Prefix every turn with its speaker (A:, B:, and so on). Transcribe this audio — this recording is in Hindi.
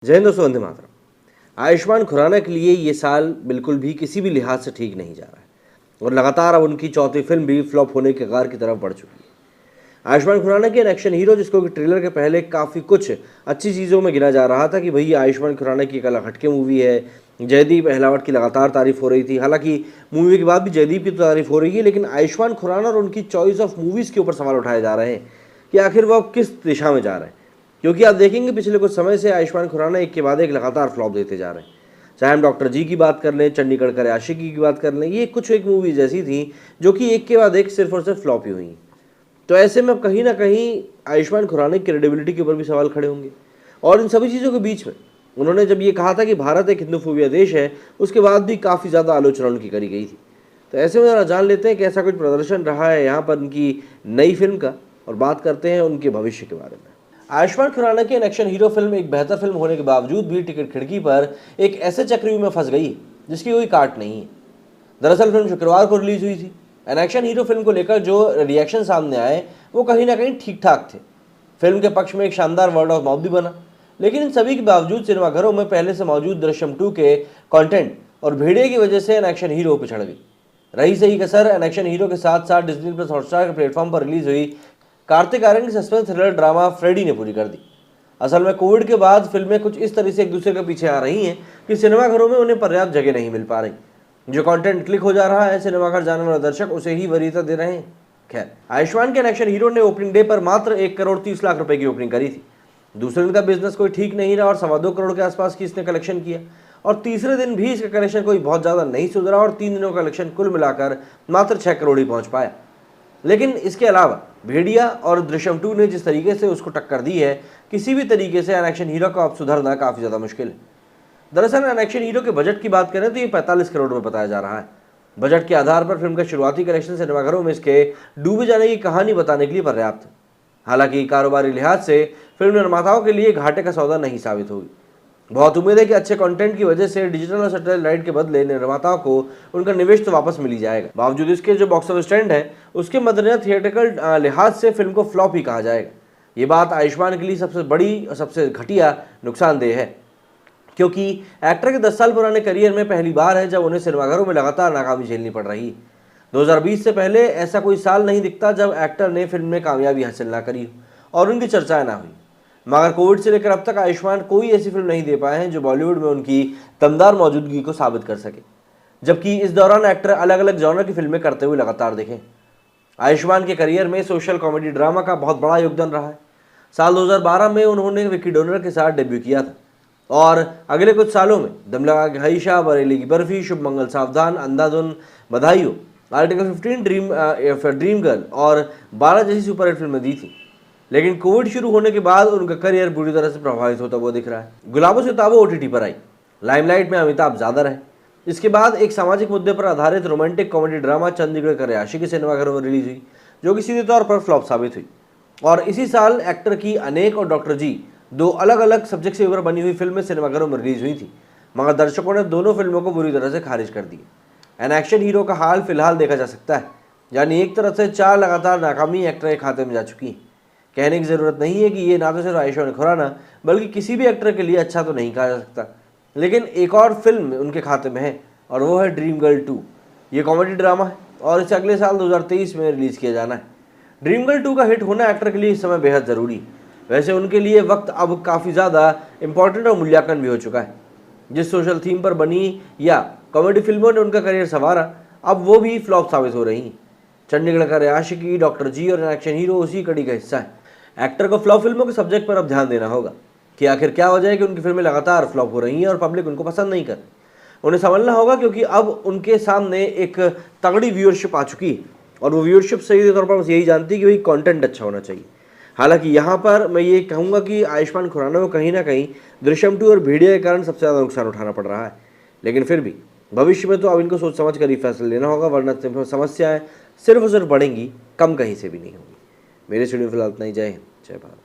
A: जय हिंद दोस्तों, वंदे मातरम। आयुष्मान खुराना के लिए ये साल बिल्कुल भी किसी भी लिहाज से ठीक नहीं जा रहा है और लगातार अब उनकी चौथी फिल्म भी फ्लॉप होने के कगार की तरफ बढ़ चुकी है। आयुष्मान खुराना के एक्शन हीरो, जिसको कि ट्रेलर के पहले काफ़ी कुछ अच्छी चीज़ों में गिना जा रहा था कि भई आयुष्मान खुराना की एक अलग हटके मूवी है। जयदीप अहलावत की लगातार तारीफ हो रही थी। हालांकि मूवी के बाद भी जयदीप की तो तारीफ हो रही है, लेकिन आयुष्मान खुराना और उनकी चॉइस ऑफ मूवीज़ के ऊपर सवाल उठाए जा रहे हैं कि आखिर वो अब किस दिशा में जा रहे हैं। क्योंकि आप देखेंगे पिछले कुछ समय से आयुष्मान खुराना एक के बाद एक लगातार फ्लॉप देते जा रहे हैं। चाहे हम डॉक्टर जी की बात कर लें, चंडीगढ़ का आशिकी की बात कर लें, ये कुछ एक मूवीज ऐसी थी जो कि एक के बाद एक सिर्फ और सिर्फ फ्लॉप ही हुई। तो ऐसे में कहीं ना कहीं आयुष्मान खुराना की क्रेडिबिलिटी के ऊपर भी सवाल खड़े होंगे। और इन सभी चीज़ों के बीच में उन्होंने जब ये कहा था कि भारत एक हिंदूफोबिया देश है, उसके बाद भी काफ़ी ज़्यादा आलोचना उनकी करी गई थी। तो ऐसे में ज़रा जान लेते हैं कि ऐसा कुछ प्रदर्शन रहा है यहाँ पर उनकी नई फिल्म का, और बात करते हैं उनके भविष्य के बारे में। आयुष्मान खुराना की एक्शन हीरो फिल्म एक बेहतर फिल्म होने के बावजूद भी टिकट खिड़की पर एक ऐसे चक्रव्यूह में फंस गई जिसकी कोई काट नहीं है। दरअसल फिल्म शुक्रवार को रिलीज हुई थी। एक्शन हीरो फिल्म को लेकर जो रिएक्शन सामने आए वो कहीं ना कहीं ठीक ठाक थे। फिल्म के पक्ष में एक शानदार वर्ड ऑफ माउथ भी बना, लेकिन इन सभी के बावजूद सिनेमाघरों में पहले से मौजूद दृश्यम 2 के कंटेंट और भेड़िए की वजह से एक्शन हीरो पिछड़ गई। रही सही कसर एक्शन हीरो के साथ साथ डिज्नी प्लस हॉटस्टार के प्लेटफॉर्म पर रिलीज हुई कार्तिक आर्यन की सस्पेंस थ्रिलर ड्रामा फ्रेडी ने पूरी कर दी। असल में कोविड के बाद फिल्में कुछ इस तरह से एक दूसरे के पीछे आ रही हैं कि सिनेमाघरों में उन्हें पर्याप्त जगह नहीं मिल पा रही। जो कंटेंट क्लिक हो जा रहा है, सिनेमाघर जाने वाले दर्शक उसे ही वरीयता दे रहे हैं। खैर, आयुष्मान के एक्शन हीरो ने ओपनिंग डे पर मात्र 1,30,00,000 रुपए की ओपनिंग करी थी। दूसरे दिन का बिजनेस कोई ठीक नहीं रहा और 2.25 करोड़ के आसपास की इसने कलेक्शन किया, और तीसरे दिन भी इसका कलेक्शन कोई बहुत ज़्यादा नहीं सुधरा और 3 दिनों का कलेक्शन कुल मिलाकर मात्र 6 करोड़ ही पहुंच पाया। लेकिन इसके अलावा भेड़िया और दृश्यम 2 ने जिस तरीके से उसको टक्कर दी है, किसी भी तरीके से एक्शन हीरो को अब सुधरना काफ़ी ज़्यादा मुश्किल है। दरअसल एक्शन हीरो के बजट की बात करें तो ये 45 करोड़ रुपए बताया जा रहा है। बजट के आधार पर फिल्म का शुरुआती कलेक्शन सिनेमाघरों में इसके डूबे जाने की कहानी बताने के लिए पर्याप्त है। हालांकि कारोबारी लिहाज से फिल्म निर्माताओं के लिए घाटे का सौदा नहीं साबित होगी। बहुत उम्मीद है कि अच्छे कंटेंट की वजह से डिजिटल और सैटेलाइट के बदले निर्माताओं को उनका निवेश तो वापस मिल ही जाएगा। बावजूद इसके जो बॉक्स ऑफिस ट्रेंड है उसके मद्देनजर थिएट्रिकल लिहाज से फिल्म को फ्लॉप ही कहा जाएगा। ये बात आयुष्मान के लिए सबसे बड़ी और सबसे घटिया नुकसानदेह है, क्योंकि एक्टर के 10 साल पुराने करियर में पहली बार है जब उन्हें सिनेमाघरों में लगातार नाकामी झेलनी पड़ रही है। 2020 से पहले ऐसा कोई साल नहीं दिखता जब एक्टर ने फिल्म में कामयाबी हासिल ना करी और उनकी चर्चाएं ना हुई। मगर कोविड से लेकर अब तक आयुष्मान कोई ऐसी फिल्म नहीं दे पाए हैं जो बॉलीवुड में उनकी दमदार मौजूदगी को साबित कर सके, जबकि इस दौरान एक्टर अलग अलग जॉनर की फिल्में करते हुए लगातार दिखे। आयुष्मान के करियर में सोशल कॉमेडी ड्रामा का बहुत बड़ा योगदान रहा है। साल 2012 में उन्होंने विकी डोनर के साथ डेब्यू किया था और अगले कुछ सालों में दम लगा के हईशा, बरेली की बर्फी, शुभ मंगल सावधान, अंधाधुन, बधाइयों, आर्टिकल 15, ड्रीम गर्ल और 12 जैसी सुपरहिट फिल्में दी थी। लेकिन कोविड शुरू होने के बाद उनका करियर बुरी तरह से प्रभावित होता हुआ दिख रहा है। गुलाबों से किताबों OTT पर आई, लाइमलाइट में अमिताभ ज़्यादा रहे। इसके बाद एक सामाजिक मुद्दे पर आधारित रोमांटिक कॉमेडी ड्रामा चंडीगढ़ का आशिकी सिनेमाघरों में रिलीज हुई, जो कि सीधे तौर पर फ्लॉप साबित हुई। और इसी साल एक्टर की अनेक और डॉक्टर जी, 2 अलग अलग सब्जेक्ट से ऊपर बनी हुई फिल्में सिनेमाघरों में रिलीज हुई थी, मगर दर्शकों ने दोनों फिल्मों को बुरी तरह से खारिज कर दिया। एक्शन हीरो का हाल फिलहाल देखा जा सकता है, यानी एक तरफ से 4 लगातार नाकामी एक्टर के खाते में जा चुकी है। कहने की ज़रूरत नहीं है कि ये ना तो सिर्फ आयुष्मान खुराना बल्कि किसी भी एक्टर के लिए अच्छा तो नहीं कहा जा सकता। लेकिन एक और फिल्म उनके खाते में है और वो है ड्रीम गर्ल 2। ये कॉमेडी ड्रामा है और इसे अगले साल 2023 में रिलीज़ किया जाना है। ड्रीम गर्ल 2 का हिट होना एक्टर के लिए इस समय बेहद ज़रूरी है। वैसे उनके लिए वक्त अब काफ़ी ज़्यादा इंपॉर्टेंट और मूल्यांकन भी हो चुका है। जिस सोशल थीम पर बनी या कॉमेडी फिल्मों ने उनका करियर संवारा, अब वो भी फ्लॉप साबित हो रही हैं। चंडीगढ़ का आशिकी, डॉक्टर जी और एक्शन हीरो उसी कड़ी का हिस्सा है। एक्टर को फ्लॉप फिल्मों के सब्जेक्ट पर अब ध्यान देना होगा कि आखिर क्या वजह है कि उनकी फिल्में लगातार फ्लॉप हो रही हैं और पब्लिक उनको पसंद नहीं कर रही। उन्हें समझना होगा, क्योंकि अब उनके सामने एक तगड़ी व्यूअरशिप आ चुकी है और वो व्यूअरशिप सही तौर पर बस यही जानती है कि भाई कंटेंट अच्छा होना चाहिए। हालांकि यहाँ पर मैं ये कहूँगा कि आयुष्मान खुराना को कहीं ना कहीं दृश्यम 2 और भेड़िया के कारण सबसे ज़्यादा नुकसान उठाना पड़ रहा है। लेकिन फिर भी भविष्य में तो अब इनको सोच समझ कर ही फैसला लेना होगा, वरना समस्याएँ सिर्फ और सिर्फ बढ़ेंगी, कम कहीं से भी नहीं होगी। मेरे स्टूडियो फिलहाल इतना ही। जय हिंद, जय भारत।